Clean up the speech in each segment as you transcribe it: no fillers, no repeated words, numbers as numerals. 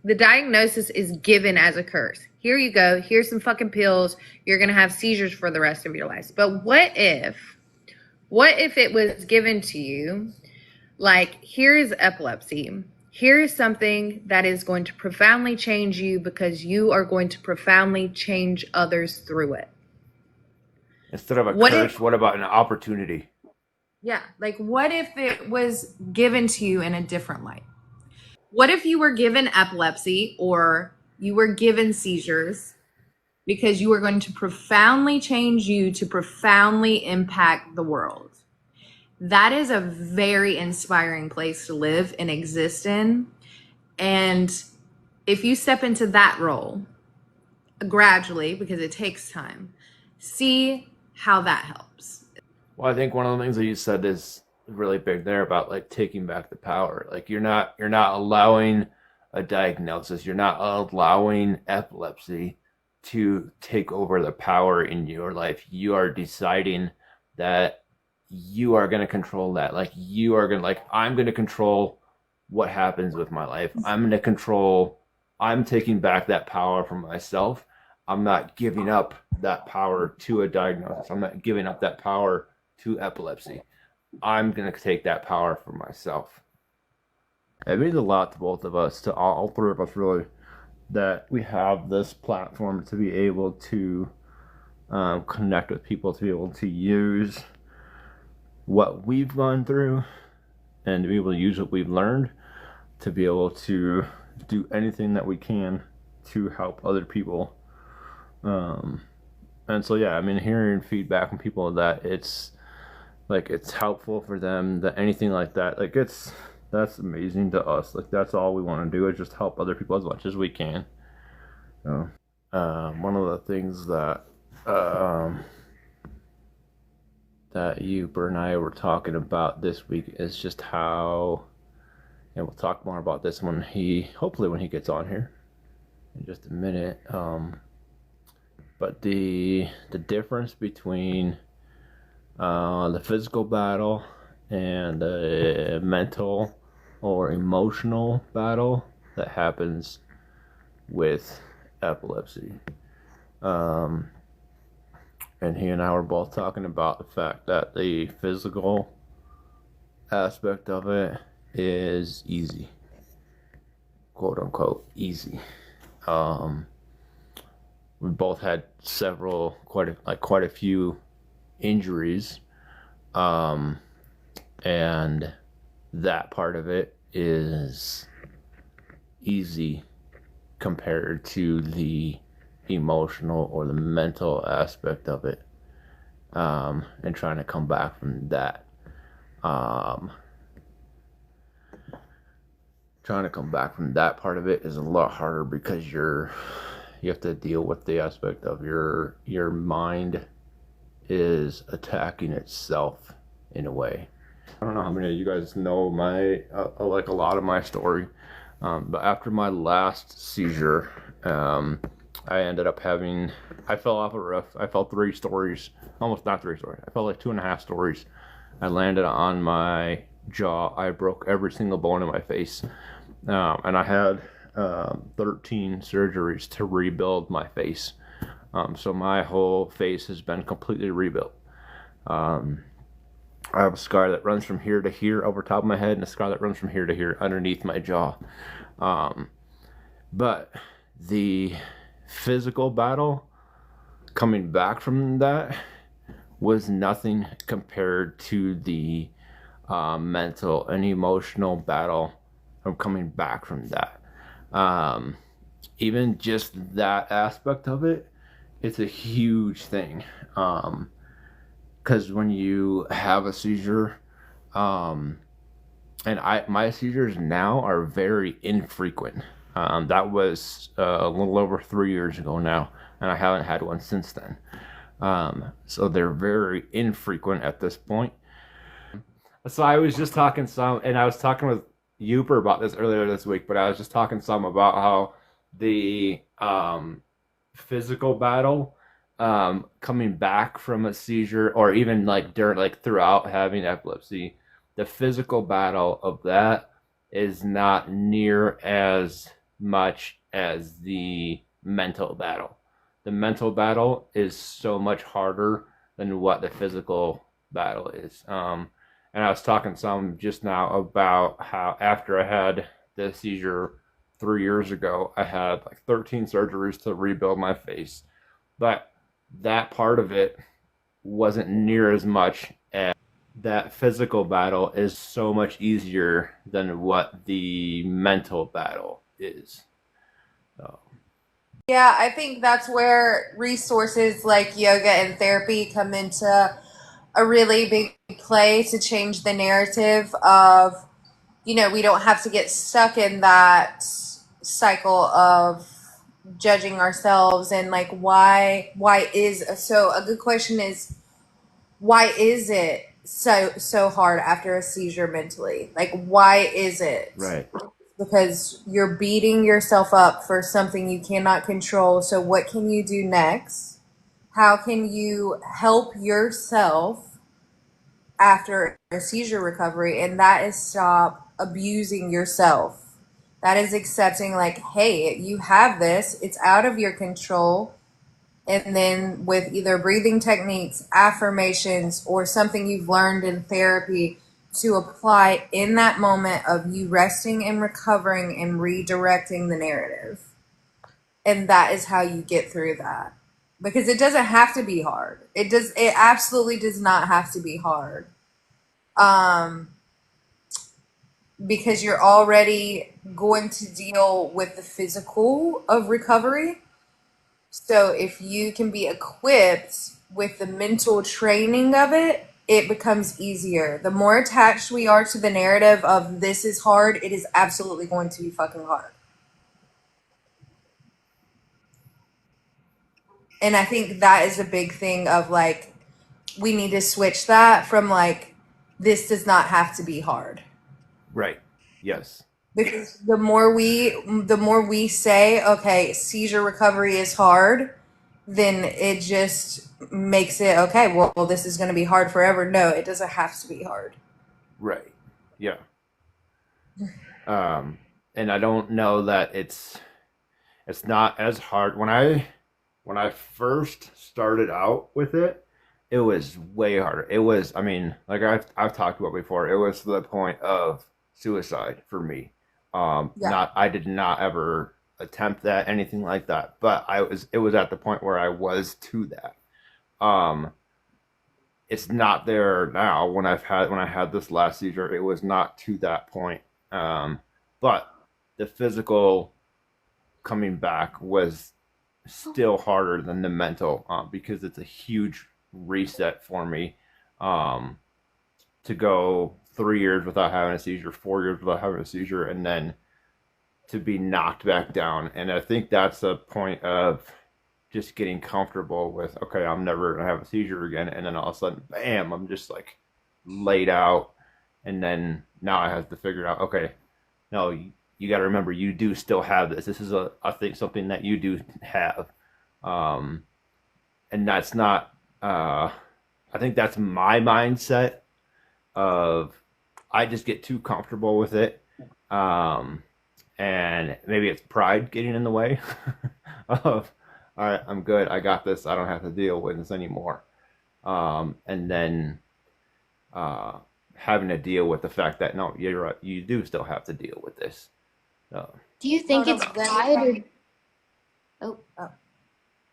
the diagnosis is given as a curse. Here you go. Here's some fucking pills. You're going to have seizures for the rest of your life. But what if it was given to you like, here's epilepsy. Here's something that is going to profoundly change you because you are going to profoundly change others through it. Instead of a curse, what about an opportunity? Yeah, like what if it was given to you in a different light? What if you were given epilepsy or you were given seizures because you were going to profoundly change you to profoundly impact the world? That is a very inspiring place to live and exist in. And if you step into that role gradually, because it takes time, see how that helps. Well, I think one of the things that you said is really big there about like taking back the power. Like you're not allowing a diagnosis, you're not allowing epilepsy to take over the power in your life. You are deciding that you are going to control that. Like you are going to, like, I'm going to control what happens with my life. I'm taking back that power from myself. I'm not giving up that power to a diagnosis. I'm not giving up that power to epilepsy. I'm going to take that power for myself. It means a lot to both of us, to all three of us really, that we have this platform to be able to connect with people, to be able to use what we've gone through and to be able to use what we've learned to be able to do anything that we can to help other people. And so, yeah, I mean, hearing feedback from people that it's helpful for them, that anything like that, like that's amazing to us. Like that's all we want to do is just help other people as much as we can. One of the things that that you, Bert, and I were talking about this week is just how, and we'll talk more about this hopefully when he gets on here in just a minute. But the difference between the physical battle and the mental or emotional battle that happens with epilepsy. And he and I were both talking about the fact that the physical aspect of it is easy, quote unquote easy. We both had quite a few injuries, and that part of it is easy compared to the emotional or the mental aspect of it, and trying to come back from that. Trying to come back from that part of it is a lot harder because you have to deal with the aspect of your mind is attacking itself in a way. I don't know how many of you guys know my like a lot of my story, but after my last seizure, I ended up I fell off a roof. I fell 3 stories, almost not 3 stories. I fell like 2.5 stories. I landed on my jaw. I broke every single bone in my face, and I had 13 surgeries to rebuild my face. So my whole face has been completely rebuilt. I have a scar that runs from here to here over top of my head, and a scar that runs from here to here underneath my jaw. But the physical battle coming back from that was nothing compared to the mental and emotional battle from coming back from that. Even just that aspect of it, it's a huge thing. Because when you have a seizure, and my seizures now are very infrequent. That was a little over 3 years ago now, and I haven't had one since then. So they're very infrequent at this point. So I was just talking and I was talking with Uper about this earlier this week, but I was just talking some about how the physical battle, coming back from a seizure, or even throughout having epilepsy, the physical battle of that is not near as much as the mental battle. The mental battle is so much harder than what the physical battle is. And I was talking some just now about how after I had the seizure 3 years ago, I had like 13 surgeries to rebuild my face. But that part of it wasn't near as much as that physical battle is so much easier than what the mental battle is. So, Yeah, I think that's where resources like yoga and therapy come into a really big play to change the narrative of, we don't have to get stuck in that cycle of judging ourselves and like why is so a good question is why is it so hard after a seizure mentally? Like why is it? right, Because you're beating yourself up for something you cannot control. So what can you do next? How can you help yourself after a seizure recovery? And that is stop abusing yourself. That is accepting, like, hey, you have this, it's out of your control. And then with either breathing techniques, affirmations, or something you've learned in therapy to apply in that moment of you resting and recovering and redirecting the narrative. And that is how you get through that. Because it doesn't have to be hard. It absolutely does not have to be hard. Um, because you're already going to deal with the physical of recovery. So if you can be equipped with the mental training of it, it becomes easier. The more attached we are to the narrative of this is hard, it is absolutely going to be fucking hard. And I think that is a big thing of like, we need to switch that from like, this does not have to be hard. right, yes, Because the more we say, okay, seizure recovery is hard, then it just makes it okay, well this is going to be hard forever. No, it doesn't have to be hard. right, yeah. Um, and I don't know that it's not as hard when I first started out with it. It was way harder. It was, I mean, like I've talked about before. It was to the point of suicide for me. Yeah. Not I did not ever attempt that anything like that, but it was at the point where I was to that. Um, it's not there now. When I had this last seizure, it was not to that point. But the physical coming back was still harder than the mental, because it's a huge reset for me, um, to go 3 years without having a seizure, 4 years without having a seizure, and then to be knocked back down. And I think that's a point of just getting comfortable with, okay, I'm never gonna have a seizure again, and then all of a sudden, bam, I'm just like laid out, and then now I have to figure out, okay, no, you got to remember you do still have this. This is a I think something that you do have, um, and that's not. I think that's my mindset of I just get too comfortable with it, um, and maybe it's pride getting in the way of all right, I'm good. I got this. I don't have to deal with this anymore. And then uh, having to deal with the fact that no, you're right. You do still have to deal with this. So, Do you Oh think no, it's but then pride or oh, oh,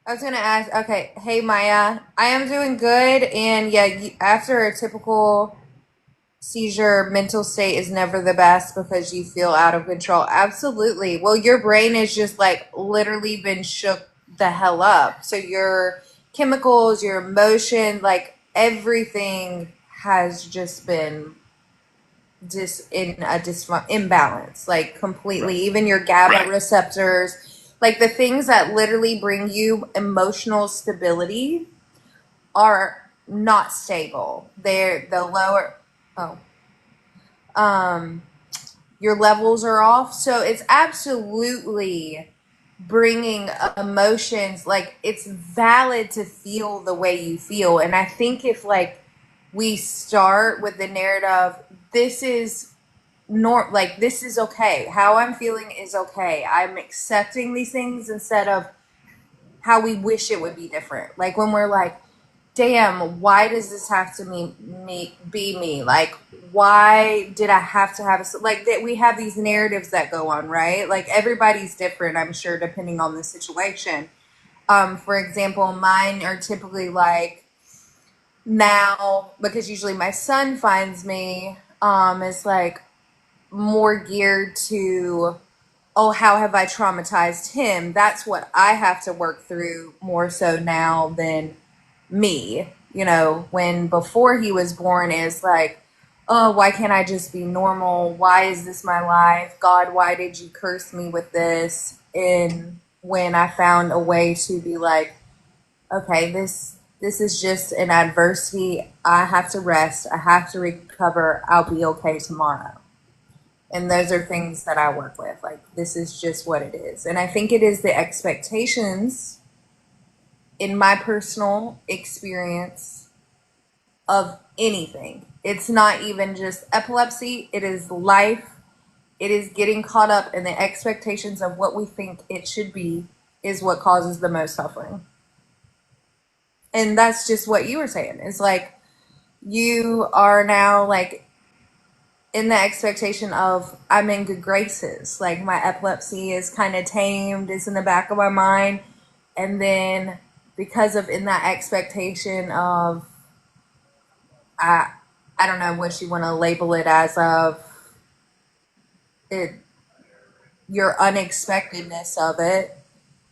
I was gonna ask. Okay, hey Maya, I am doing good, and yeah, after a typical seizure, mental state is never the best because you feel out of control. Absolutely. Well, your brain is just like literally been shook the hell up. So your chemicals, your emotion, like everything has just been in a imbalance, like completely. right, Even your GABA receptors, like the things that literally bring you emotional stability, are not stable. They're the lower. Oh, um, your levels are off. So it's absolutely bringing emotions. Like it's valid to feel the way you feel. And I think if like we start with the narrative, this is like this is okay. How I'm feeling is okay. I'm accepting these things instead of how we wish it would be different. Like when we're like, damn, why does this have to be me? Like, why did I have to have a, like that? We have these narratives that go on, right? Like everybody's different, I'm sure, depending on the situation. For example, mine are typically like now, because usually my son finds me, is like more geared to, oh, how have I traumatized him? That's what I have to work through more so now than me. You know, when before he was born is like, oh, why can't I just be normal? Why is this my life? God, why did you curse me with this? And when I found a way to be like, okay, this is just an adversity. I have to rest. I have to recover. I'll be okay tomorrow. And those are things that I work with. Like, this is just what it is. And I think it is the expectations in my personal experience of anything. It's not even just epilepsy, it is life. It is getting caught up in the expectations of what we think it should be, is what causes the most suffering. And that's just what you were saying. It's like you are now like in the expectation of I'm in good graces. Like my epilepsy is kind of tamed, it's in the back of my mind. And then because of in that expectation of I I don't know what you want to label it as of it, your unexpectedness of it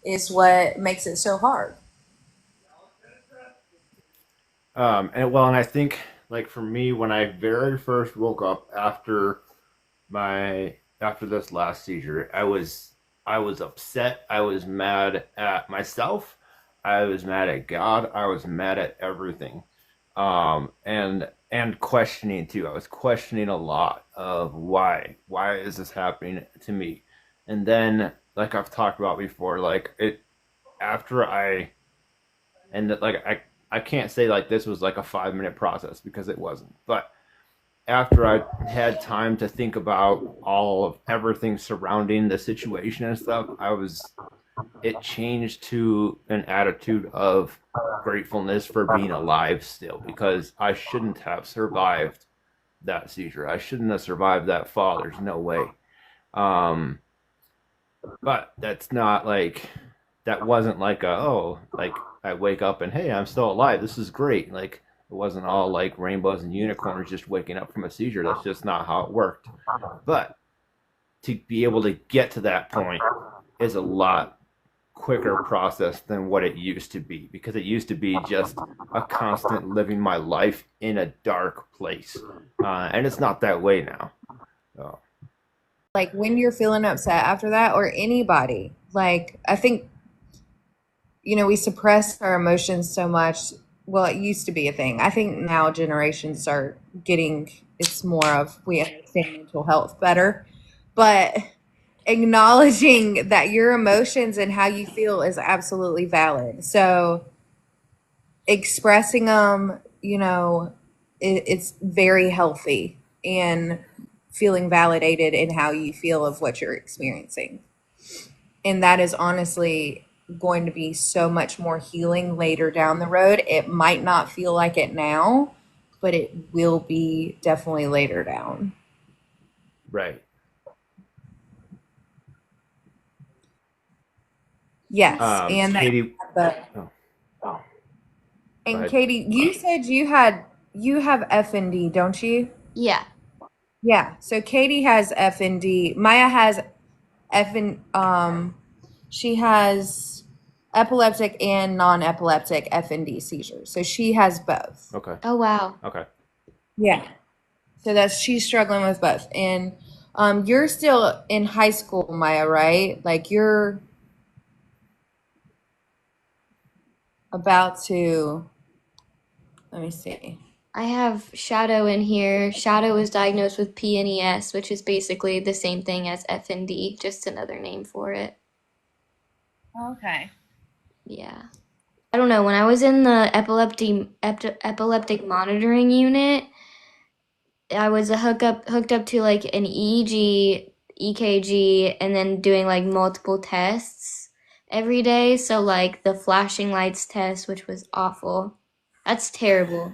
is what makes it so hard. And I think like for me, when I very first woke up after this last seizure, I was upset. I was mad at myself. I was mad at God. I was mad at everything. And questioning too. I was questioning a lot of why is this happening to me? And then like I've talked about before, like it after I and like I can't say like this was like a 5 minute process because it wasn't. But after I had time to think about all of everything surrounding the situation and stuff, it changed to an attitude of gratefulness for being alive still because I shouldn't have survived that seizure. I shouldn't have survived that fall. There's no way. Um, but that's not like that wasn't like like I wake up and hey, I'm still alive. This is great. Like it wasn't all like rainbows and unicorns just waking up from a seizure. That's just not how it worked. But to be able to get to that point is a lot quicker process than what it used to be because it used to be just a constant living my life in a dark place, and it's not that way now. So, Like when you're feeling upset after that, or anybody, like I think, we suppress our emotions so much. Well, it used to be a thing. I think now generations are getting, it's more of we understand mental health better. But acknowledging that your emotions and how you feel is absolutely valid. So expressing them, it's very healthy and feeling validated in how you feel of what you're experiencing. And that is honestly going to be so much more healing later down the road. It might not feel like it now, but it will be definitely later down. right. Yes, and Katie, that, oh, go and ahead. Katie, you said you have FND, don't you? Yeah. Yeah. So Katie has FND. Maya has FN she has epileptic and non-epileptic FND seizures. So she has both. Okay. Oh, wow. Okay. Yeah. So that's she's struggling with both. And you're still in high school, Maya, right? Like you're about to, let me see. I have Shadow in here. Shadow was diagnosed with PNES, which is basically the same thing as FND, just another name for it. Okay. Yeah. I don't know. When I was in the epileptic monitoring unit, I was hooked up to like an EEG, EKG, and then doing like multiple tests every day. So like the flashing lights test, which was awful. That's terrible.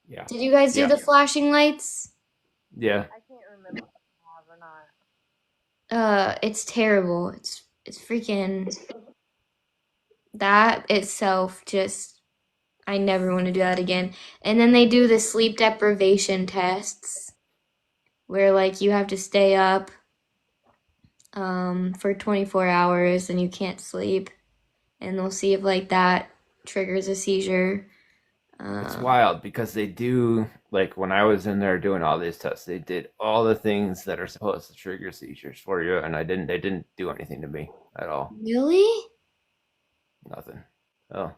Yeah. Did you guys do Yeah. the flashing lights? Yeah. I can't remember if I have or not. It's terrible. It's freaking that itself just I never want to do that again. And then they do the sleep deprivation tests where like you have to stay up for 24 hours and you can't sleep and they'll see if like that triggers a seizure. It's Um, wild because they do, like when I was in there doing all these tests, they did all the things that are supposed to trigger seizures for you, and they didn't do anything to me at all. really? Nothing. Oh,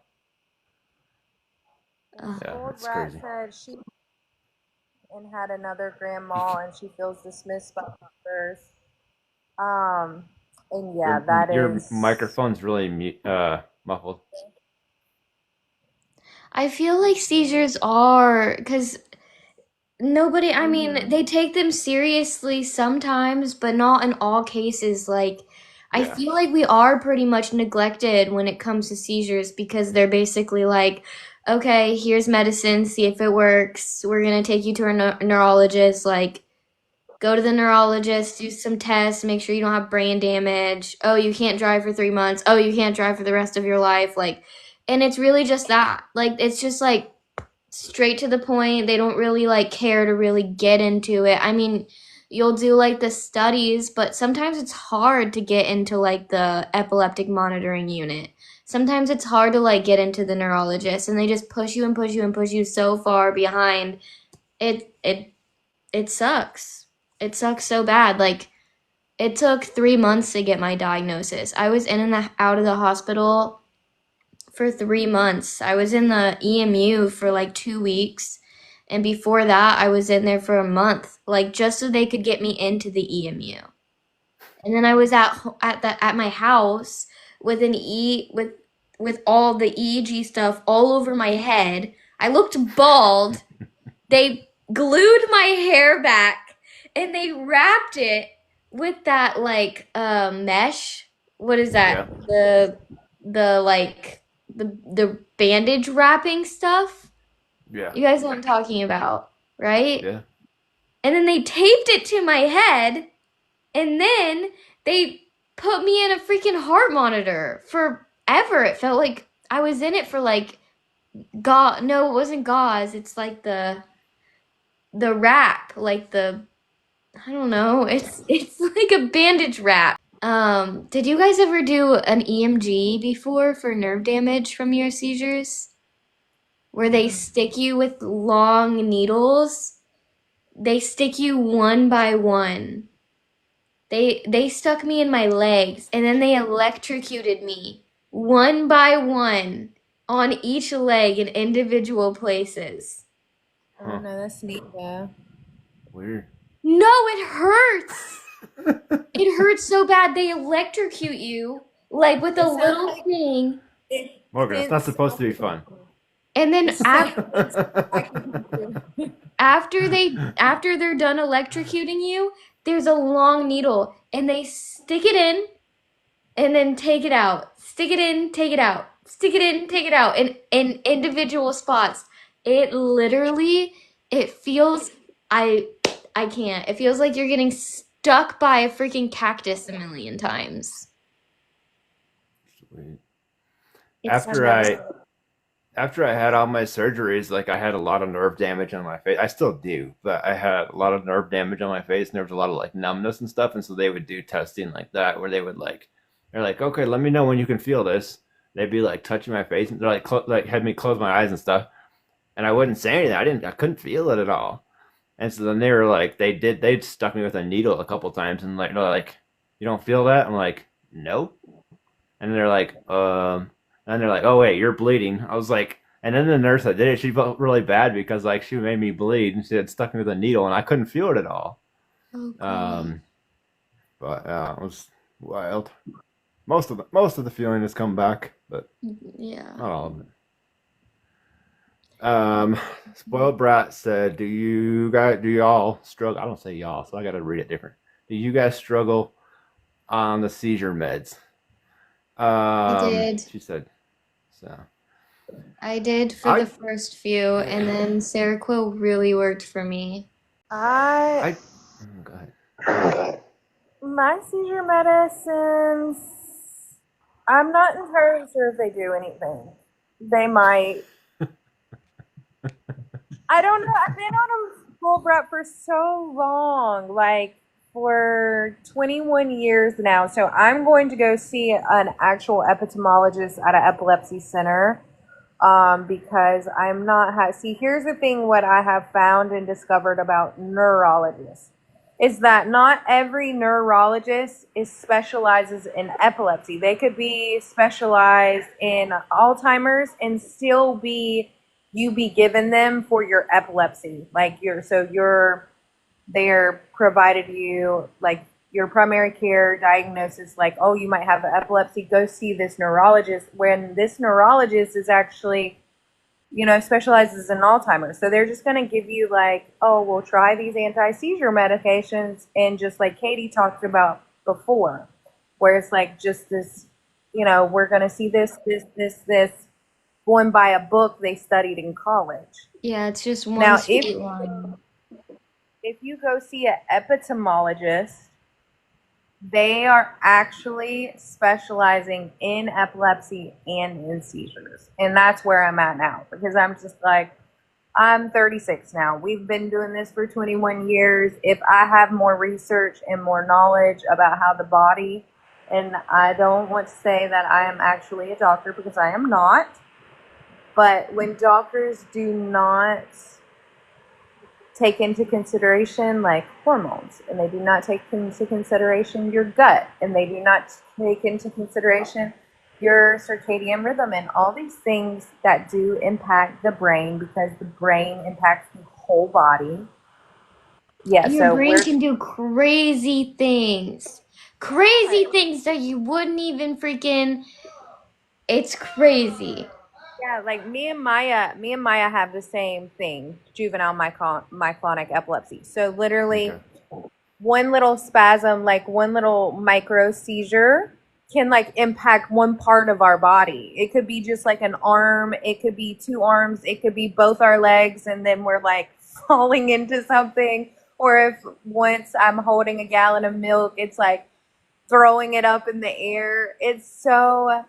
And Uh, yeah, Old it's Rat crazy. said she and had another grandma, and she feels dismissed by others. Um, and yeah, that Your is. microphone's really muffled. I feel like seizures are because nobody, I mean, Mm-hmm. they take them seriously sometimes, but not in all cases. Like, I Yeah. feel like we are pretty much neglected when it comes to seizures because they're basically like, okay, here's medicine, see if it works. We're gonna take you to a neurologist. Like, go to the neurologist, do some tests, make sure you don't have brain damage. Oh, you can't drive for 3 months. Oh, you can't drive for the rest of your life. Like, and it's really just that. Like, it's just like straight to the point. They don't really like care to really get into it. I mean, you'll do like the studies, but sometimes it's hard to get into like the epileptic monitoring unit. Sometimes it's hard to like get into the neurologist and they just push you and push you and push you so far behind. It sucks. It sucks so bad. Like it took 3 months to get my diagnosis. I was in and out of the hospital for 3 months. I was in the EMU for like 2 weeks. And before that, I was in there for a month, like just so they could get me into the EMU. And then I was at my house with an E with all the EEG stuff all over my head. I looked bald. They glued my hair back and they wrapped it with that like mesh. What is that? Yeah. The like the bandage wrapping stuff. Yeah. You guys know what I'm talking about, right? Yeah. And then they taped it to my head and then they put me in a freaking heart monitor forever. It felt like I was in it for like no, it wasn't gauze. It's like the wrap, like the I don't know. It's like a bandage wrap. Did you guys ever do an EMG before for nerve damage from your seizures? Where they Mm-mm. stick you with long needles? They stick you one by one. They stuck me in my legs and then they electrocuted me one by one on each leg in individual places. Oh Huh. no, that's neat though. Weird. No, it hurts. It hurts so bad. They electrocute you like with a It sounds little like thing, it Morgan, it's not since supposed to be fun. and then it's acupuncture. after they're done electrocuting you, there's a long needle, and they stick it in and then take it out. Stick it in, take it out. Stick it in, take it out in individual spots. It literally it feels I I can't. It feels like you're getting stuck by a freaking cactus a million times. Sweet. It's I've After never. I after I had all my surgeries, like I had a lot of nerve damage on my face. I still do, but I had a lot of nerve damage on my face, and there was a lot of like numbness and stuff. And so they would do testing like that, where they would like, they're like, okay, let me know when you can feel this. They'd be like touching my face, and they're like, like had me close my eyes and stuff, and I wouldn't say anything. I couldn't feel it at all. And so then they were like, they stuck me with a needle a couple times, and like, no, like, you don't feel that? I'm like, nope. And they're like, and they're like, oh wait, you're bleeding. I was like, and then the nurse that did it, she felt really bad because like she made me bleed and she had stuck me with a needle and I couldn't feel it at all. oh god. Um, but it was wild. Most of the feeling has come back, but Yeah. not all of it. Spoiled Brat said, do y'all struggle? I don't say y'all, so I got to read it different. Do you guys struggle on the seizure meds? I did. She said, so I did for the I, first few, and then Seroquel really worked for me. I I, go ahead. My seizure medicines, I'm not entirely sure if they do anything. They might. I don't know. I've been on a full rep for so long, like for 21 years now. So I'm going to go see an actual epitomologist at an epilepsy center, because I'm not. See, here's the thing: what I have found and discovered about neurologists is that not every neurologist is specializes in epilepsy. They could be specialized in Alzheimer's and still be given them for your epilepsy. Like they're provided you like your primary care diagnosis, like, oh, you might have epilepsy, go see this neurologist, when this neurologist is actually, specializes in Alzheimer's. So they're just going to give you like, oh, we'll try these anti-seizure medications, and just like Katie talked about before, where it's like just this, we're going to see this going by a book they studied in college. Yeah, it's just one Now, if straight line. if you go see an epitomologist, they are actually specializing in epilepsy and in seizures. And that's where I'm at now, because I'm just like, I'm 36 now. We've been doing this for 21 years. If I have more research and more knowledge about how the body, and I don't want to say that I am actually a doctor because I am not, but when doctors do not take into consideration like hormones, and they do not take into consideration your gut, and they do not take into consideration your circadian rhythm and all these things that do impact the brain, because the brain impacts the whole body. Yeah, Your so brain we're can do crazy things. Crazy things that you wouldn't even freaking. It's crazy. yeah, like me and Maya have the same thing, juvenile myclonic epilepsy. So literally Okay. one little spasm, like one little micro seizure, can like impact one part of our body. It could be just like an arm, it could be two arms, it could be both our legs, and then we're like falling into something. Or if once I'm holding a gallon of milk, it's like throwing it up in the air. It's so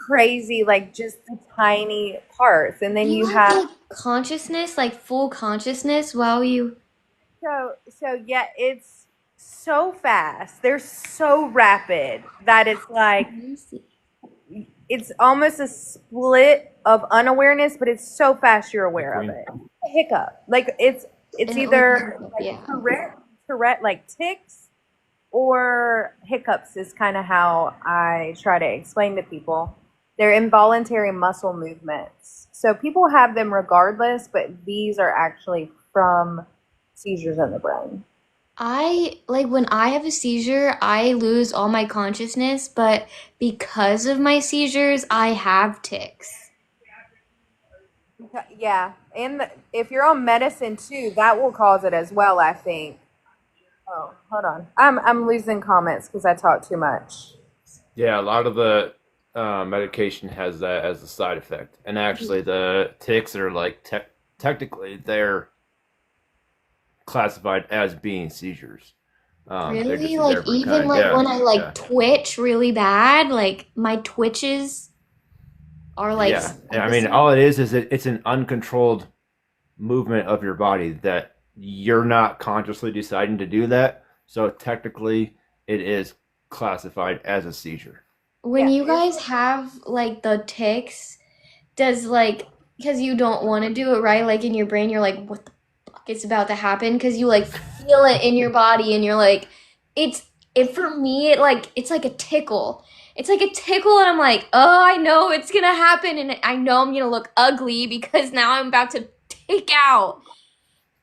crazy, like just the tiny parts. And then you You have have like consciousness, like full consciousness while you. so yeah, it's so fast. They're so rapid that it's like Crazy. it's almost a split of unawareness, but it's so fast you're Hey, aware of Queen. it. A hiccup, like it's Like, either like yeah. Tourette like tics, or hiccups is kind of how I try to explain to people. They're involuntary muscle movements. So people have them regardless, but these are actually from seizures in the brain. I like when I have a seizure, I lose all my consciousness, but because of my seizures, I have tics. Yeah, and if you're on medicine too, that will cause it as well, I think. Oh, hold on. I'm losing comments because I talk too much. Yeah, a lot of the medication has that as a side effect, and actually the ticks are like technically they're classified as being seizures. They're just Really? a Like different even kind. like Yeah, when I like yeah, twitch really bad, like my twitches are like yeah. And I mean, episode. all it is it's an uncontrolled movement of your body that you're not consciously deciding to do that. So technically, it is classified as a seizure. When Yeah, you it's guys have like the tics, does like because you don't want to do it right, like in your brain, you're like, what the fuck is about to happen? Because you like feel it in your body, and you're like, it's it for me. It's like a tickle. It's like a tickle, and I'm like, oh, I know it's gonna happen, and I know I'm gonna look ugly because now I'm about to take out,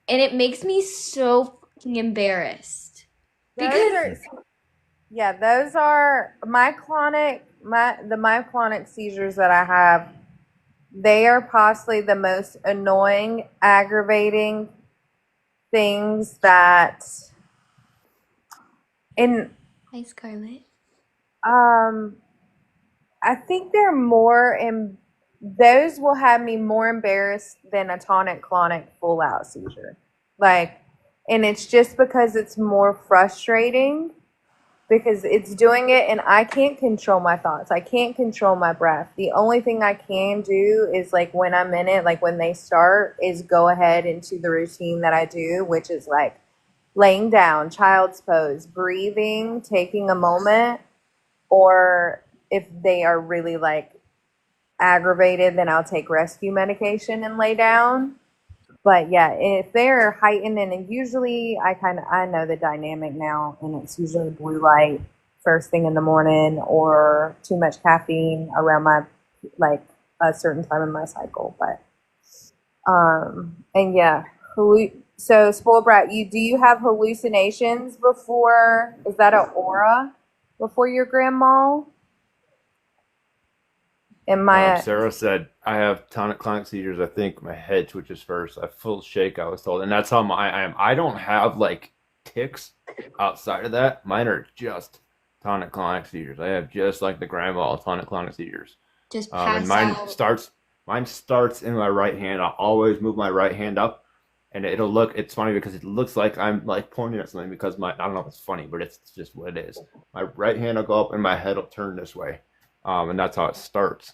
and it makes me so fucking embarrassed those because are yeah, those are myclonic seizures that I have. they are possibly the most annoying, aggravating things that, and Hi, Scarlett. um, I think they're more in, those will have me more embarrassed than a tonic-clonic full-out seizure. Like, and it's just because it's more frustrating because it's doing it and I can't control my thoughts. I can't control my breath. The only thing I can do is like when I'm in it, like when they start, is go ahead into the routine that I do, which is like laying down, child's pose, breathing, taking a moment, or if they are really like aggravated, then I'll take rescue medication and lay down. But yeah, if they're heightened, and usually I know the dynamic now, and it's usually blue light first thing in the morning or too much caffeine around my like a certain time in my cycle. But and yeah, so spoiled brat, do you have hallucinations before? Is that an aura before your grandma? Am I? Sarah said I have tonic-clonic seizures. I think my head twitches first. I full shake. I was told, and that's how I am. I don't have like tics outside of that. Mine are just tonic-clonic seizures. I have just like the grandma tonic-clonic seizures. Just And pass out. mine starts in my right hand. I'll always move my right hand up, and it's funny because it looks like I'm like pointing at something because I don't know if it's funny, but it's just what it is. My right hand will go up and my head will turn this way. And that's how it starts.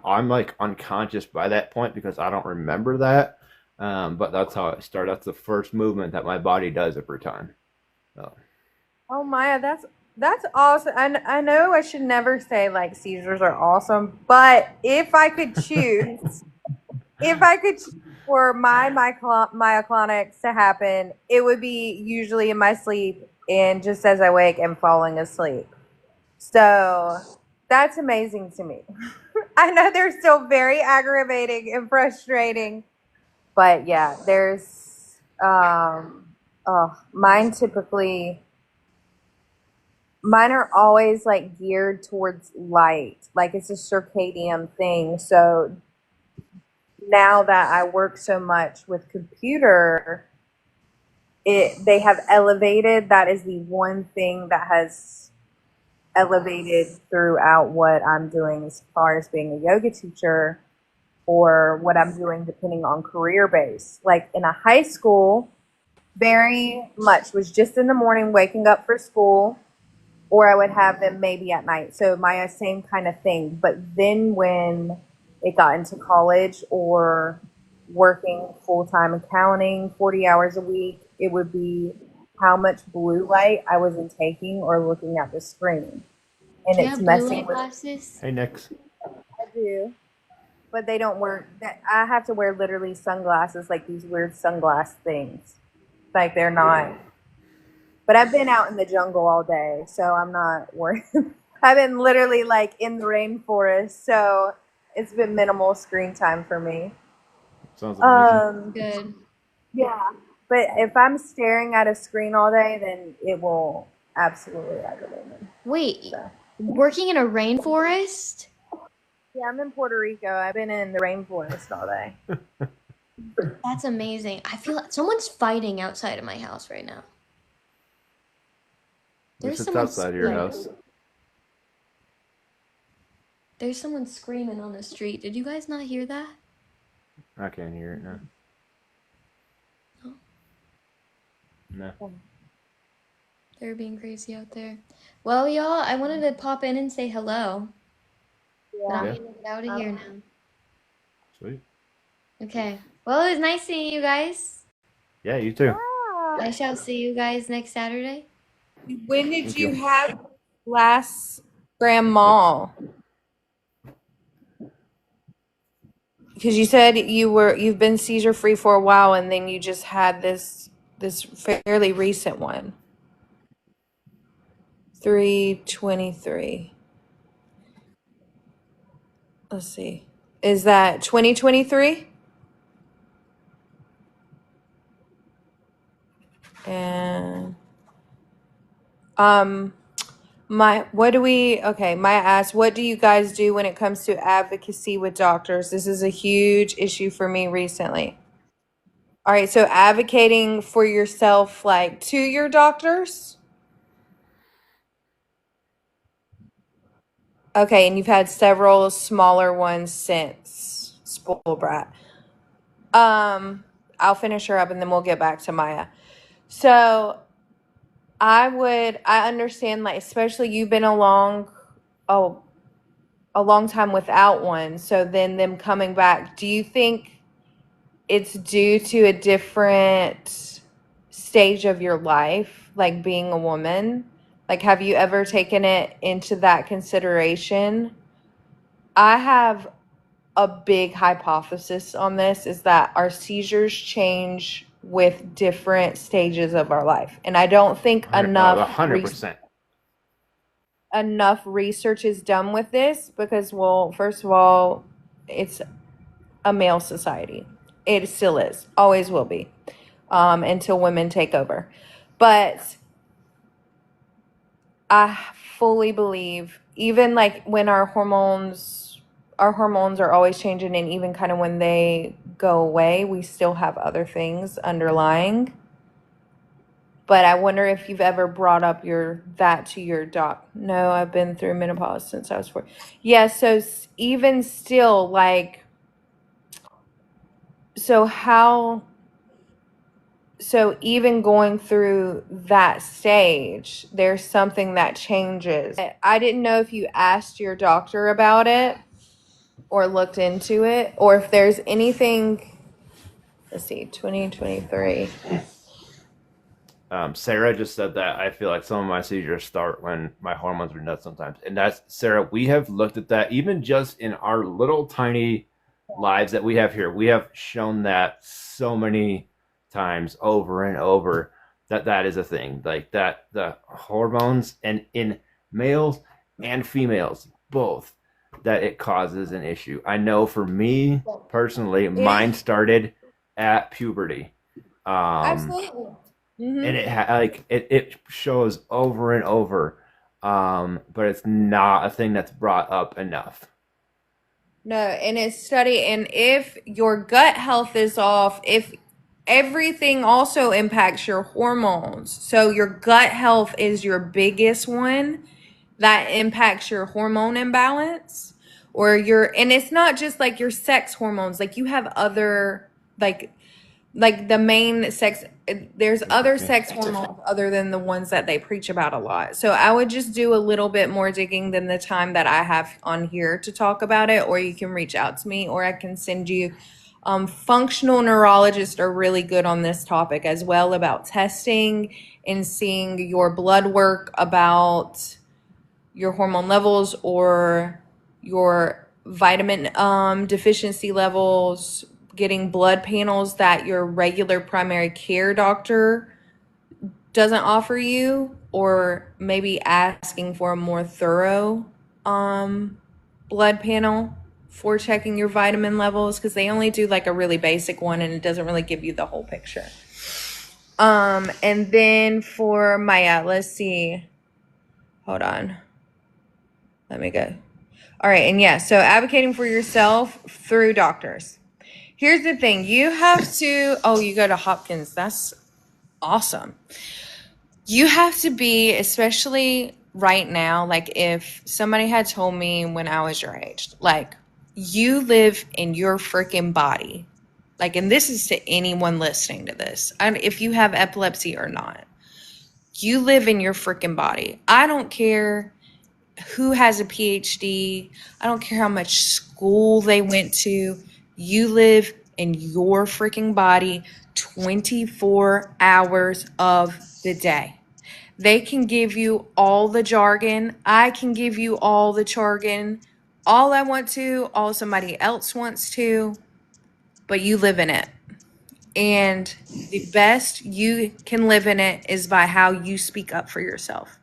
I'm like unconscious by that point because I don't remember that. But that's how it started. That's the first movement that my body does every time. So, Oh Maya, that's awesome. I know I should never say like seizures are awesome, but if I could choose for my myoclonics to happen, it would be usually in my sleep and just as I wake and falling asleep. So that's amazing to me. I know they're still very aggravating and frustrating, but yeah, there's mine are always like geared towards light. Like it's a circadian thing. So now that I work so much with computer, they have elevated. That is the one thing that has elevated throughout what I'm doing as far as being a yoga teacher or what I'm doing depending on career base. Like in a high school, very much was just in the morning waking up for school, or I would have them maybe at night. So my same kind of thing. But then when it got into college or working full time accounting, 40 hours a week, it would be how much blue light I was intaking or looking at the screen. And Do you it's have blue messing light with. glasses? hey, Nix. I do, but they don't work. That I have to wear literally sunglasses, like these weird sunglass things. Like they're not. But I've been out in the jungle all day, so I'm not worried. I've been literally like in the rainforest, so it's been minimal screen time for me. Sounds amazing. Um, Good. yeah. But if I'm staring at a screen all day, then it will absolutely aggravate me. Wait, So working in a rainforest? yeah, I'm in Puerto Rico. I've been in the rainforest all day. That's amazing. I feel like someone's fighting outside of my house right now. At least There's it's someone outside of your screaming. house. There's someone screaming on the street. Did you guys not hear that? I can't hear it now. No. No. They're being crazy out there. Well, y'all, I wanted to pop in and say hello, but I'm Yeah. Yeah. gonna get out of here now. Sweet. Okay. Well, it was nice seeing you guys. Yeah, you too. I shall see you guys next Saturday. When did Thank you you. have last grandma? Because you said you've been seizure free for a while, and then you just had this fairly recent one. 3/23. Let's see. Is that 2023? And um Maya asked, what do you guys do when it comes to advocacy with doctors? This is a huge issue for me recently. All right, so advocating for yourself, like to your doctors? Okay, and you've had several smaller ones since. Spoiled brat. Um, I'll finish her up and then we'll get back to Maya. So I understand, like, especially you've been oh, a long time without one. So then them coming back, do you think it's due to a different stage of your life, like being a woman? Like, have you ever taken it into that consideration? I have a big hypothesis on this is that our seizures change with different stages of our life. And I don't think 100%. enough research is done with this because, well, first of all, it's a male society. It still is, always will be, until women take over. But I fully believe, even like when our hormones are always changing, and even kind of when they go away, we still have other things underlying. But I wonder if you've ever brought up that to your doc. No, I've been through menopause since I was 4. Yeah, so even still, like, so how, so even going through that stage, there's something that changes. I didn't know if you asked your doctor about it or looked into it, or if there's anything, let's see, 2023. Sarah just said that I feel like some of my seizures start when my hormones are nuts sometimes. And that's, Sarah, we have looked at that even just in our little tiny lives that we have here. We have shown that so many times over and over that that is a thing. Like that, the hormones, and in males and females, both, that it causes an issue. I know for me personally, mine started at puberty. Um, Absolutely. and Mm-hmm. it shows over and over, but it's not a thing that's brought up enough. No, and it's study, and if your gut health is off, if everything also impacts your hormones. So your gut health is your biggest one that impacts your hormone imbalance, or and it's not just like your sex hormones, like you have other, like the main sex, there's other sex hormones other than the ones that they preach about a lot. So I would just do a little bit more digging than the time that I have on here to talk about it, or you can reach out to me, or I can send you. Functional neurologists are really good on this topic as well, about testing and seeing your blood work about your hormone levels or your vitamin deficiency levels, getting blood panels that your regular primary care doctor doesn't offer you, or maybe asking for a more thorough blood panel for checking your vitamin levels, because they only do like a really basic one and it doesn't really give you the whole picture. And then for Maya, let's see. Hold on. Let me go. All right, and yeah, so advocating for yourself through doctors. Here's the thing, you have to, oh, you go to Hopkins, that's awesome. You have to be, especially right now, like if somebody had told me when I was your age, like, you live in your freaking body, like, and this is to anyone listening to this, and if you have epilepsy or not, you live in your freaking body. I don't care who has a PhD. I don't care how much school they went to. You live in your freaking body 24 hours of the day. They can give you all the jargon. I can give you all the jargon. All I want to, all somebody else wants to, but you live in it. And the best you can live in it is by how you speak up for yourself.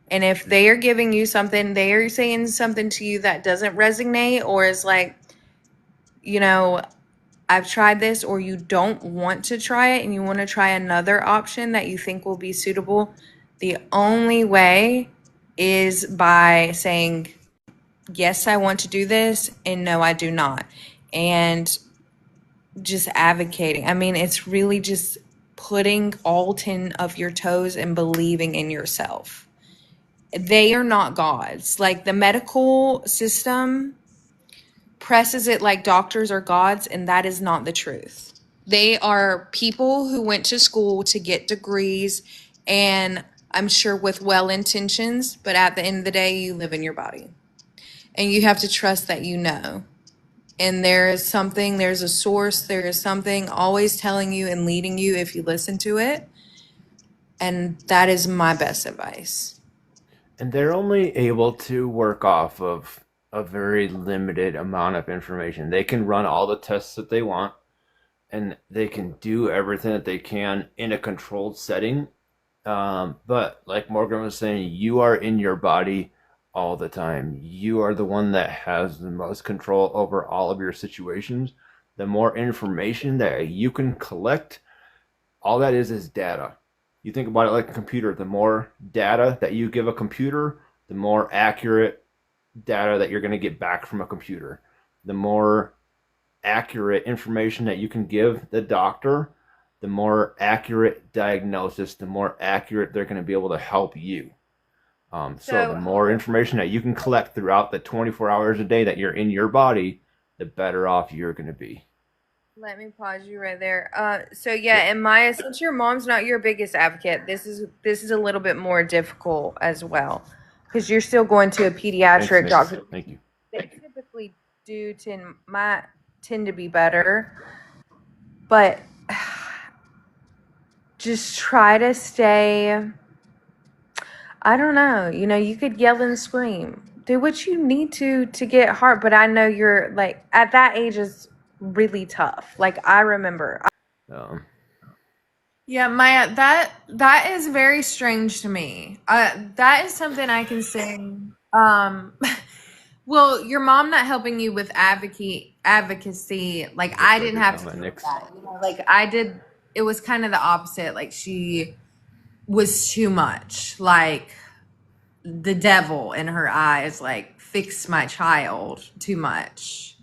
And if they are giving you something, they are saying something to you that doesn't resonate, or is like, I've tried this, or you don't want to try it and you want to try another option that you think will be suitable, the only way is by saying, yes, I want to do this, and no, I do not. And just advocating. I mean, it's really just putting all 10 of your toes and believing in yourself. They are not gods. Like the medical system presses it like doctors are gods, and that is not the truth. They are people who went to school to get degrees, and I'm sure with well intentions, but at the end of the day, you live in your body. And you have to trust that you know. And there is something, there's a source, there is something always telling you and leading you if you listen to it. And that is my best advice. And they're only able to work off of a very limited amount of information. They can run all the tests that they want, and they can do everything that they can in a controlled setting. But like Morgan was saying, you are in your body all the time. You are the one that has the most control over all of your situations. The more information that you can collect, all that is data. You think about it like a computer. The more data that you give a computer, the more accurate data that you're going to get back from a computer. The more accurate information that you can give the doctor, the more accurate diagnosis, the more accurate they're going to be able to help you. So the more information that you can collect throughout the 24 hours a day that you're in your body, the better off you're going to be. Let me pause you right there. So yeah, and Maya, since your mom's not your biggest advocate, this is a little bit more difficult as well, because you're still going to a pediatric doctor. Thank you. They typically might tend to be better, but just try to stay. I don't know. You know, you could yell and scream. Do what you need to get heart, but I know you're like at that age is really tough. Like I remember. Um, Yeah, Maya, that is very strange to me. That is something I can say. Um, well, your mom not helping you with advocacy, like I didn't have to do that. You know, like I did. It was kind of the opposite. Like she was too much. Like the devil in her eyes. Like fix my child too much,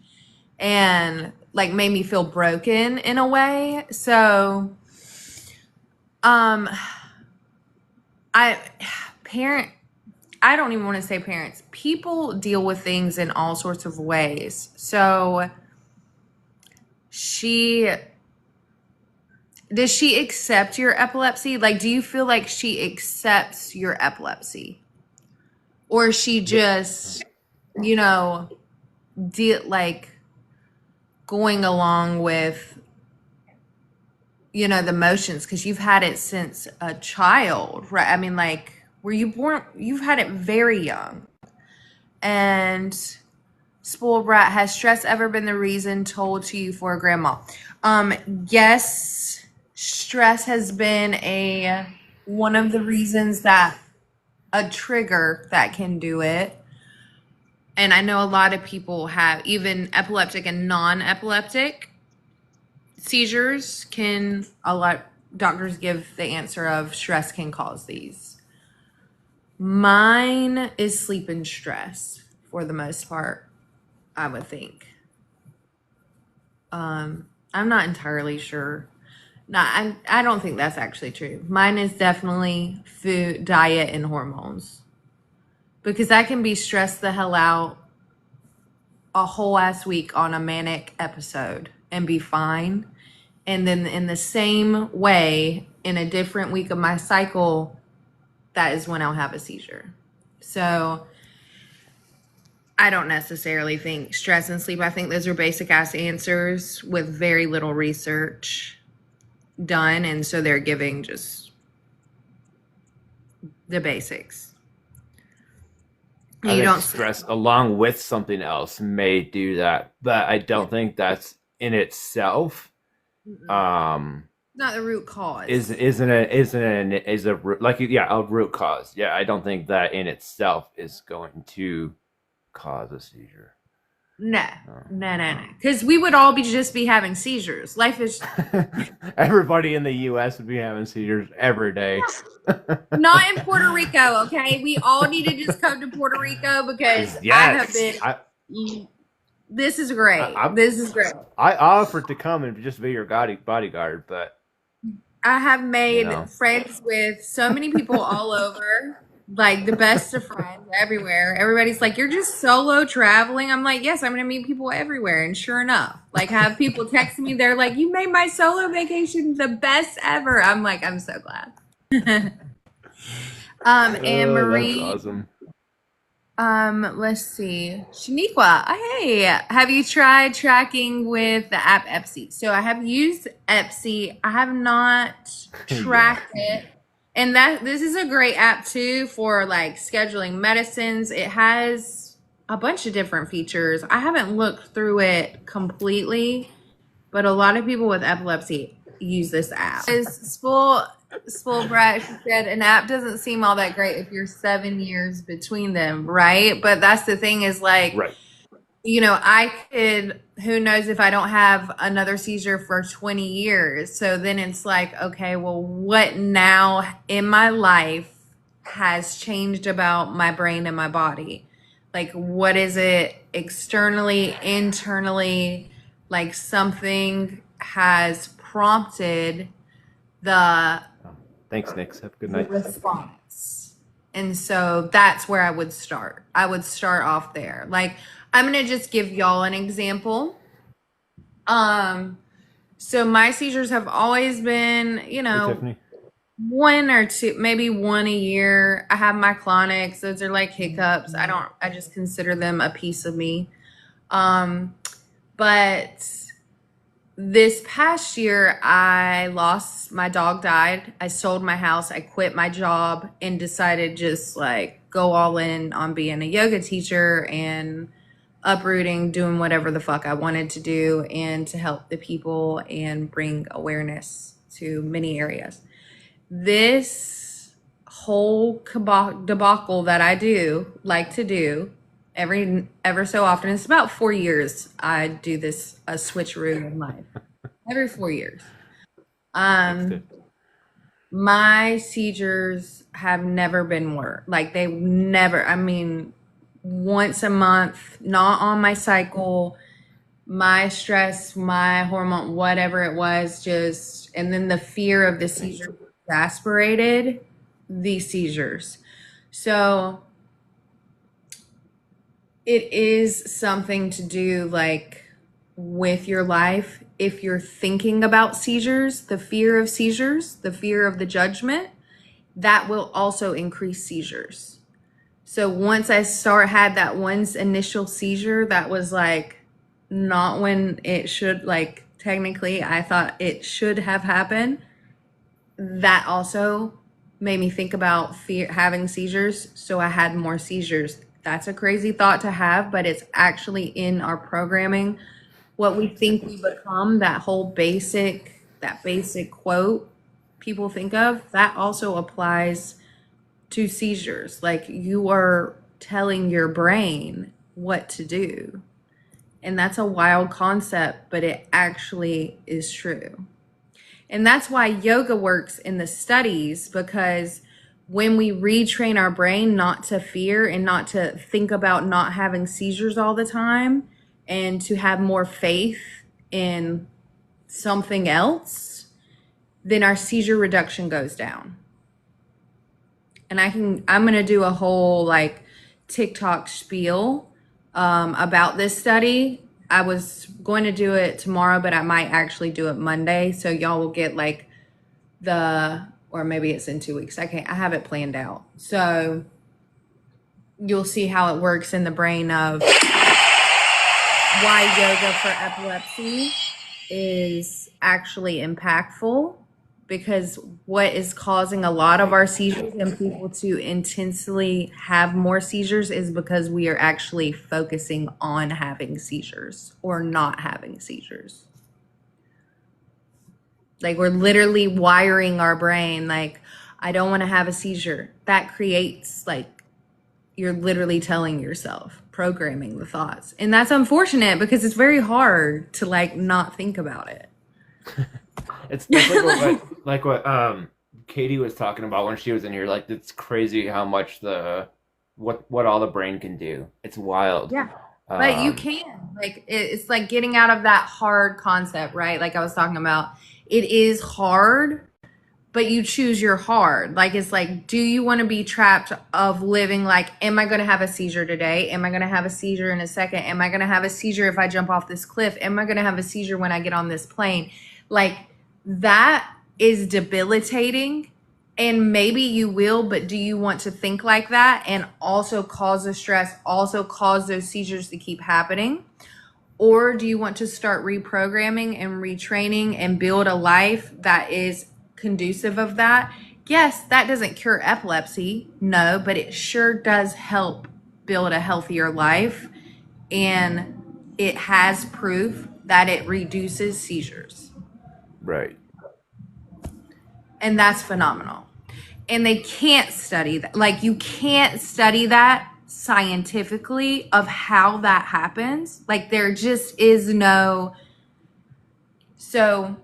and like made me feel broken in a way. So. Um, I parent I don't even want to say parents. People deal with things in all sorts of ways. So she does she accept your epilepsy? Like do you feel like she accepts your epilepsy? Or she just, you know, like going along with the motions because you've had it since a child, right? I mean, like, were you born? You've had it very young. And spoiled brat, has stress ever been the reason told to you for a grandma? Yes, stress has been one of the reasons that a trigger that can do it. And I know a lot of people have even epileptic and non-epileptic seizures doctors give the answer of stress can cause these. Mine is sleep and stress for the most part, I would think. I'm not entirely sure. No, I don't think that's actually true. Mine is definitely food, diet, and hormones. Because I can be stressed the hell out a whole ass week on a manic episode and be fine. And then in the same way, in a different week of my cycle, that is when I'll have a seizure. So I don't necessarily think stress and sleep. I think those are basic ass answers with very little research done. And so they're giving just the basics. I think stress along with something else may do that, but I don't think that's in itself not the root cause. Is a root cause. Yeah, I don't think that in itself is going to cause a seizure. No, Oh. no. Because we would all just be having seizures. Life is Everybody in the U.S. would be having seizures every day. not in Puerto Rico, okay? We all need to just come to Puerto Rico because I have Yes, been. This is great. I, This is great. I offered to come and just be your bodyguard, but I have you made know, friends with so many people all over, like the best of friends everywhere. Everybody's like, "You're just solo traveling." I'm like, "Yes, I'm going to meet people everywhere." And sure enough, like have people text me, they're like, "You made my solo vacation the best ever." I'm like, "I'm so glad." And that's Marie, awesome. let's see. Shaniqua, hey, have you tried tracking with the app Epsy? So I have used Epsy. I have not Yeah. tracked it. And that this is a great app too for like scheduling medicines. It has a bunch of different features. I haven't looked through it completely, but a lot of people with epilepsy use this app. Spoilbrat, she said an app doesn't seem all that great if you're 7 years between them, right? But that's the thing is like, Right. you know, I could, who knows if I don't have another seizure for 20 years. So then it's like, okay, well, what now in my life has changed about my brain and my body? Like, what is it externally, internally? Like, something has prompted the Thanks, Nick. Have a good the night. response. And so that's where I would start. I would start off there. Like, I'm going to just give y'all an example. So my seizures have always been, you Hey, know, Tiffany. one or two, maybe one a year. I have my clonics. Those are like hiccups. I just consider them a piece of me. But this past year, my dog died. I sold my house. I quit my job and decided just like go all in on being a yoga teacher and uprooting, doing whatever the fuck I wanted to do and to help the people and bring awareness to many areas. This whole debacle that I like to do ever so often, it's about 4 years I do this a switcheroo in life. Every 4 years. My seizures have never been worse. Like they never, I mean, once a month, not on my cycle, my stress, my hormone, whatever it was, just, and then the fear of the seizure exasperated these seizures. So it is something to do like with your life. If you're thinking about seizures, the fear of seizures, the fear of the judgment, that will also increase seizures. So once I had that one initial seizure, that was like not when it should, like technically I thought it should have happened. That also made me think about having seizures. So I had more seizures. That's a crazy thought to have, but it's actually in our programming. What we think we become, that basic quote people think of, that also applies to seizures. Like you are telling your brain what to do. And that's a wild concept, but it actually is true. And that's why yoga works in the studies, because when we retrain our brain not to fear and not to think about not having seizures all the time and to have more faith in something else, then our seizure reduction goes down. And I'm going to do a whole like TikTok spiel about this study. I was going to do it tomorrow, but I might actually do it Monday. So y'all will get like or maybe it's in 2 weeks. I have it planned out. So you'll see how it works in the brain of why yoga for epilepsy is actually impactful, because what is causing a lot of our seizures and people to intensely have more seizures is because we are actually focusing on having seizures or not having seizures. Like we're literally wiring our brain like, I don't want to have a seizure. That creates like, you're literally telling yourself reprogramming the thoughts. And that's unfortunate because it's very hard to like not think about it. That's like what Katie was talking about when she was in here. Like, it's crazy how much what all the brain can do. It's wild. Yeah. But you can. Like it's like getting out of that hard concept, right? Like I was talking about. It is hard, but you choose your hard. Like it's like, do you want to be trapped of living like, am I going to have a seizure today? Am I going to have a seizure in a second? Am I going to have a seizure if I jump off this cliff? Am I going to have a seizure when I get on this plane? Like that is debilitating. And maybe you will, but do you want to think like that and also cause the stress, also cause those seizures to keep happening? Or do you want to start reprogramming and retraining and build a life that is conducive of that? Yes, that doesn't cure epilepsy, no, but it sure does help build a healthier life. And it has proof that it reduces seizures. Right. And that's phenomenal. And they can't study that. Like you can't study that scientifically of how that happens. Like there just is no. So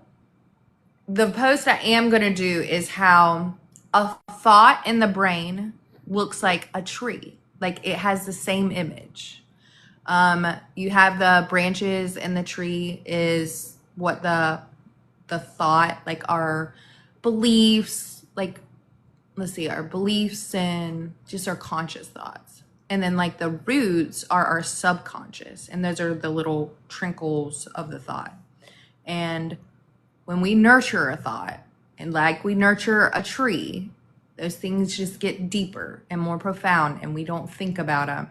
the post I am going to do is how a thought in the brain looks like a tree. Like it has the same image. You have the branches and the tree is what the thought, like our beliefs, like let's see, our beliefs and just our conscious thoughts. And then like the roots are our subconscious. And those are the little trinkles of the thought. And when we nurture a thought and like we nurture a tree, those things just get deeper and more profound and we don't think about them.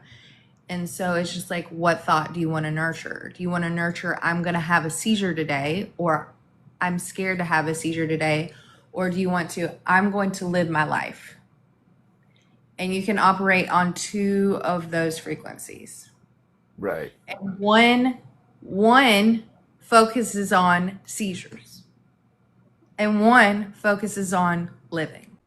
And so it's just like, what thought do you want to nurture? Do you want to nurture, I'm going to have a seizure today, or I'm scared to have a seizure today? Or do you want to, I'm going to live my life? And you can operate on two of those frequencies. Right. And one focuses on seizures. And one focuses on living.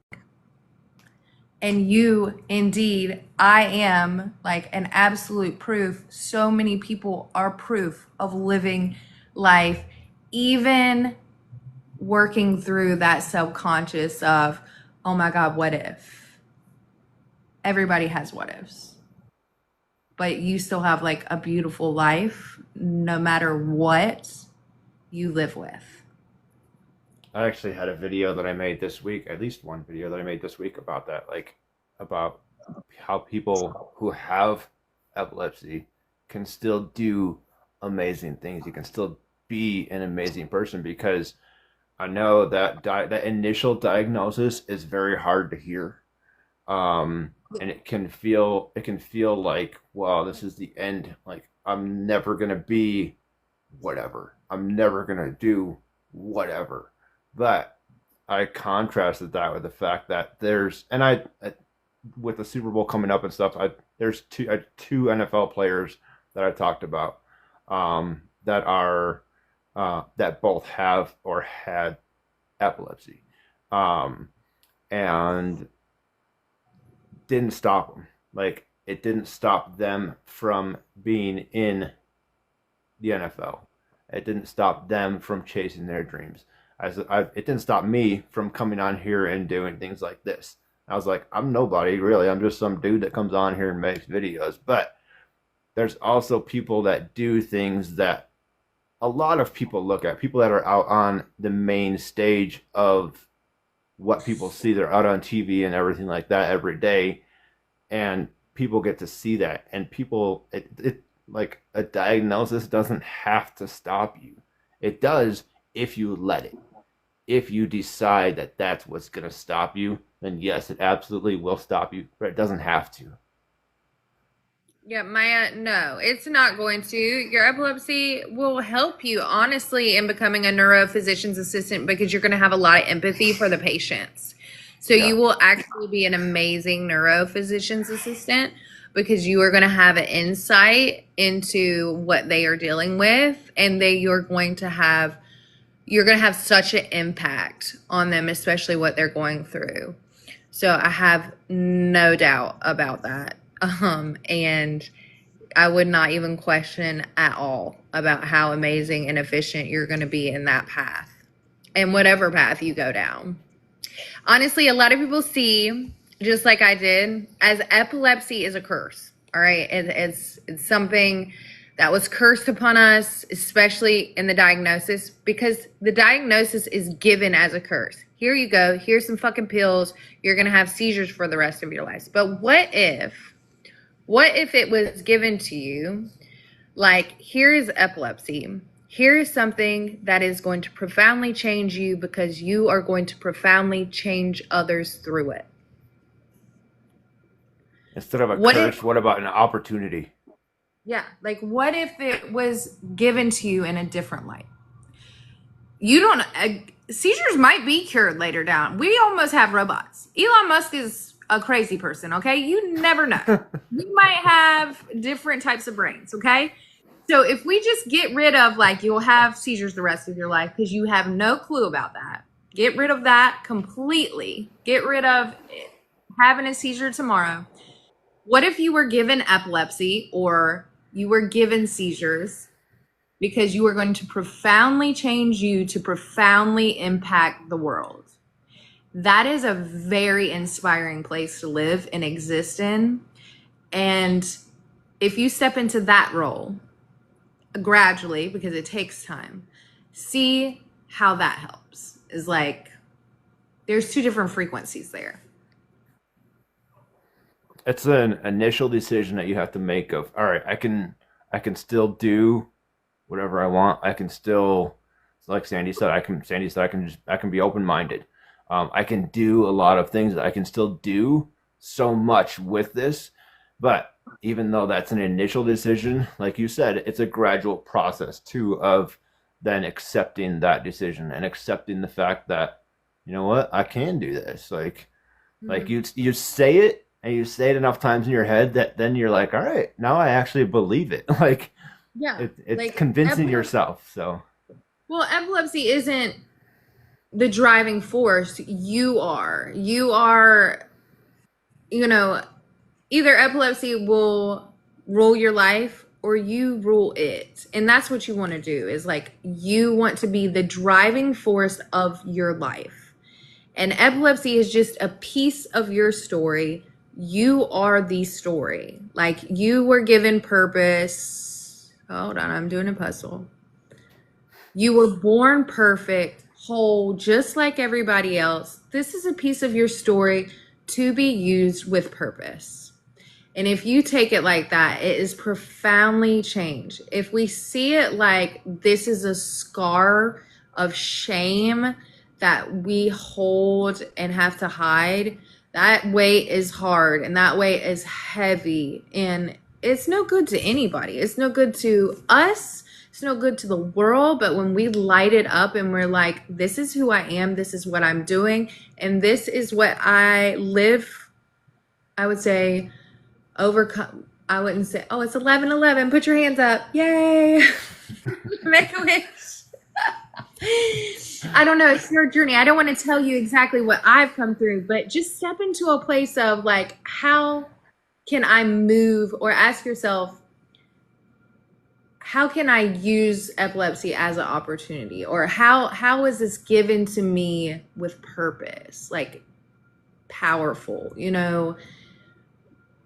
And you, indeed, I am like an absolute proof. So many people are proof of living life, even working through that subconscious of, oh my God, what if? Everybody has what ifs. But you still have like a beautiful life no matter what you live with. I actually had a video that I made this week, at least one video that I made this week about that, like about how people who have epilepsy can still do amazing things. You can still be an amazing person because I know that that initial diagnosis is very hard to hear, and it can feel like, wow, this is the end. Like I'm never gonna be whatever. I'm never gonna do whatever. But I contrasted that with the fact that with the Super Bowl coming up and stuff, there's two NFL players that I talked about that are that both have or had epilepsy, and didn't stop them. Like it didn't stop them from being in the NFL. It didn't stop them from chasing their dreams. It didn't stop me from coming on here and doing things like this. I was like, I'm nobody really. I'm just some dude that comes on here and makes videos. But there's also people that do things that a lot of people look at. People that are out on the main stage of what people see. They're out on TV and everything like that every day. And people get to see that. And people, it like a diagnosis doesn't have to stop you. It does if you let it. If you decide that that's what's going to stop you, then yes, it absolutely will stop you, but it doesn't have to. Yeah, Maya, no, it's not going to. Your epilepsy will help you, honestly, in becoming a neurophysician's assistant because you're going to have a lot of empathy for the patients. So Yeah. you will actually be an amazing neurophysician's assistant because you are going to have an insight into what they are dealing with, and you're going to have such an impact on them, especially what they're going through. So I have no doubt about that. And I would not even question at all about how amazing and efficient you're going to be in that path and whatever path you go down. Honestly, a lot of people see, just like I did, as epilepsy is a curse. All right. It's something that was cursed upon us, especially in the diagnosis, because the diagnosis is given as a curse. Here you go. Here's some fucking pills. You're going to have seizures for the rest of your life. But what if it was given to you like, here is epilepsy. Here is something that is going to profoundly change you because you are going to profoundly change others through it. Instead of a What curse, if, what about an opportunity? yeah, like what if it was given to you in a different light? You don't, seizures might be cured later down. We almost have robots. Elon Musk is a crazy person, okay? You never know. You might have different types of brains, okay? So if we just get rid of, like, you'll have seizures the rest of your life because you have no clue about that. Get rid of that completely. Get rid of having a seizure tomorrow. What if you were given epilepsy or you were given seizures because you were going to profoundly change you to profoundly impact the world? That is a very inspiring place to live and exist in. And if you step into that role, gradually, because it takes time, see how that helps. Is like, there's two different frequencies there. It's an initial decision that you have to make of, all right, I can still do whatever I want. I can still, like Sandy said, I can be open minded. I can do a lot of things. I can still do so much with this, but even though that's an initial decision, like you said, it's a gradual process too of then accepting that decision and accepting the fact that, you know what, I can do this. Like you say it and you say it enough times in your head that then you're like, all right, now I actually believe it. Like Yeah. it's Like, convincing yourself. So well, epilepsy isn't the driving force. You are, you know, either epilepsy will rule your life or you rule it. And that's what you want to do, is like, you want to be the driving force of your life. And epilepsy is just a piece of your story. You are the story. Like, you were given purpose. Hold on, I'm doing a puzzle. You were born perfect, whole, just like everybody else. This is a piece of your story to be used with purpose. And if you take it like that, it is profoundly changed. If we see it like this is a scar of shame that we hold and have to hide, that weight is hard and that weight is heavy. And it's no good to anybody. It's no good to us. It's no good to the world. But when we light it up and we're like, this is who I am, this is what I'm doing, and this is what I live, I would say, overcome. I wouldn't say, oh, it's 11/11. Put your hands up. Yay. Make a wish. I don't know. It's your journey. I don't want to tell you exactly what I've come through, but just step into a place of like, how can I move, or ask yourself, how can I use epilepsy as an opportunity? Or how is this given to me with purpose? Like, powerful,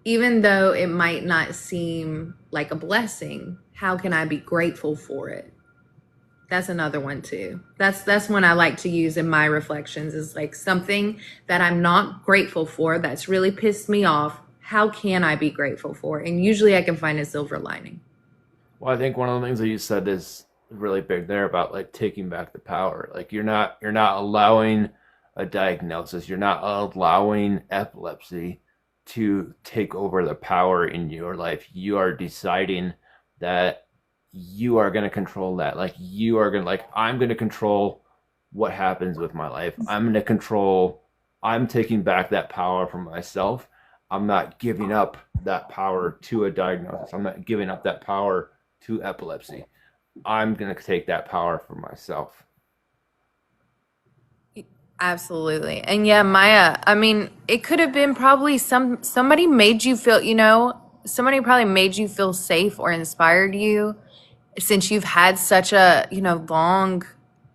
even though it might not seem like a blessing, how can I be grateful for it? That's another one too. That's one I like to use in my reflections, is like, something that I'm not grateful for that's really pissed me off. How can I be grateful for? And usually I can find a silver lining. well, I think one of the things that you said is really big there about like taking back the power. Like you're not allowing a diagnosis, you're not allowing epilepsy to take over the power in your life. You are deciding that you are going to control that. Like you are going to, like, I'm going to control what happens with my life. I'm taking back that power from myself. I'm not giving up that power to a diagnosis. I'm not giving up that power to epilepsy. I'm going to take that power for myself. Absolutely. And yeah, Maya, I mean, it could have been probably somebody made you feel, somebody probably made you feel safe or inspired you since you've had such a, long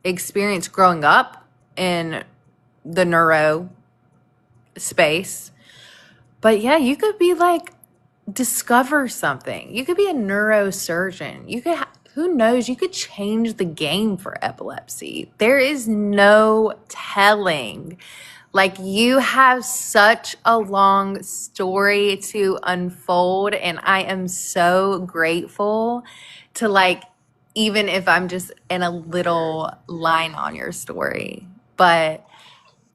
experience growing up in the neuro space. But yeah, you could be like, discover something. You could be a neurosurgeon. Who knows, you could change the game for epilepsy. There is no telling. Like, you have such a long story to unfold, and I am so grateful to, like, even if I'm just in a little line on your story. But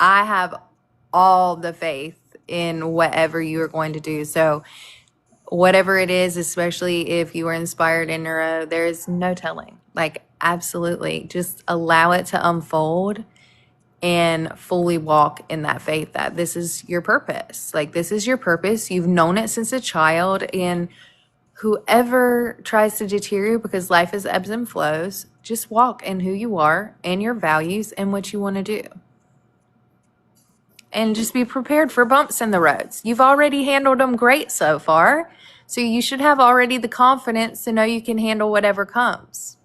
I have all the faith in whatever you are going to do. So, whatever it is, especially if you are inspired in neuro, there's no telling. Like, absolutely. Just allow it to unfold and fully walk in that faith that this is your purpose. Like, this is your purpose. You've known it since a child. And whoever tries to deter you, because life is ebbs and flows, just walk in who you are and your values and what you want to do. And just be prepared for bumps in the roads. You've already handled them great so far. So you should have already the confidence to know you can handle whatever comes.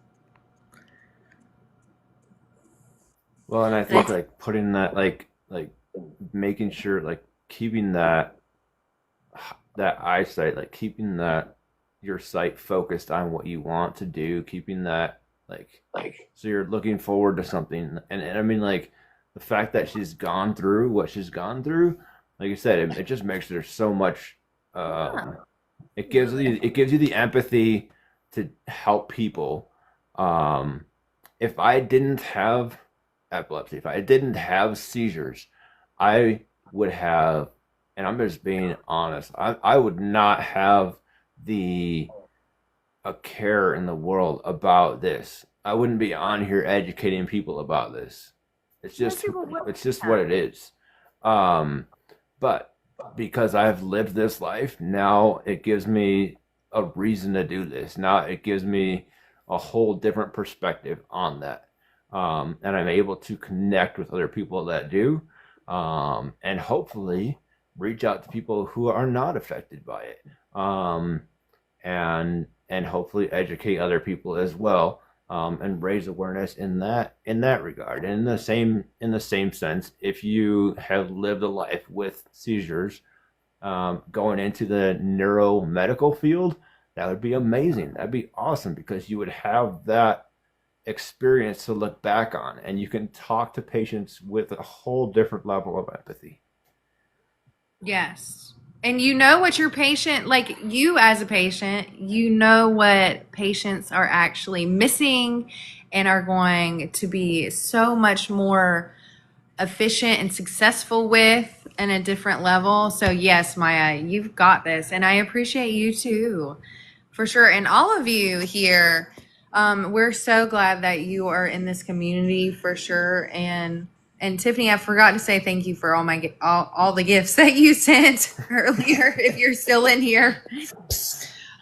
Well, and I think like putting that like making sure like keeping that eyesight, like keeping that your sight focused on what you want to do, keeping that like so you're looking forward to something. And I mean like the fact that she's gone through what she's gone through, like you said, it just makes there so much it gives you the empathy to help people. If I didn't have epilepsy, if I didn't have seizures, I would have, and I'm just being honest, I would not have the a care in the world about this. I wouldn't be on here educating people about this. It's just what it is. Um, but because I've lived this life, now it gives me a reason to do this. Now it gives me a whole different perspective on that. And I'm able to connect with other people that do, and hopefully reach out to people who are not affected by it, and hopefully educate other people as well, and raise awareness in that regard. And in the same sense, if you have lived a life with seizures, going into the neuromedical field, that would be amazing. That'd be awesome because you would have that experience to look back on, and you can talk to patients with a whole different level of empathy. Yes. And you know what your patient, like you as a patient, you know what patients are actually missing and are going to be so much more efficient and successful with in a different level. So, yes, Maya, you've got this. And I appreciate you too, for sure. And all of you here, we're so glad that you are in this community for sure. And Tiffany, I forgot to say thank you for all the gifts that you sent earlier. If you're still in here,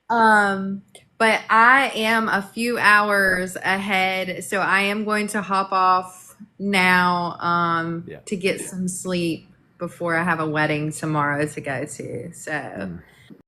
but I am a few hours ahead, so I am going to hop off now Yeah. to get some sleep before I have a wedding tomorrow to go to. So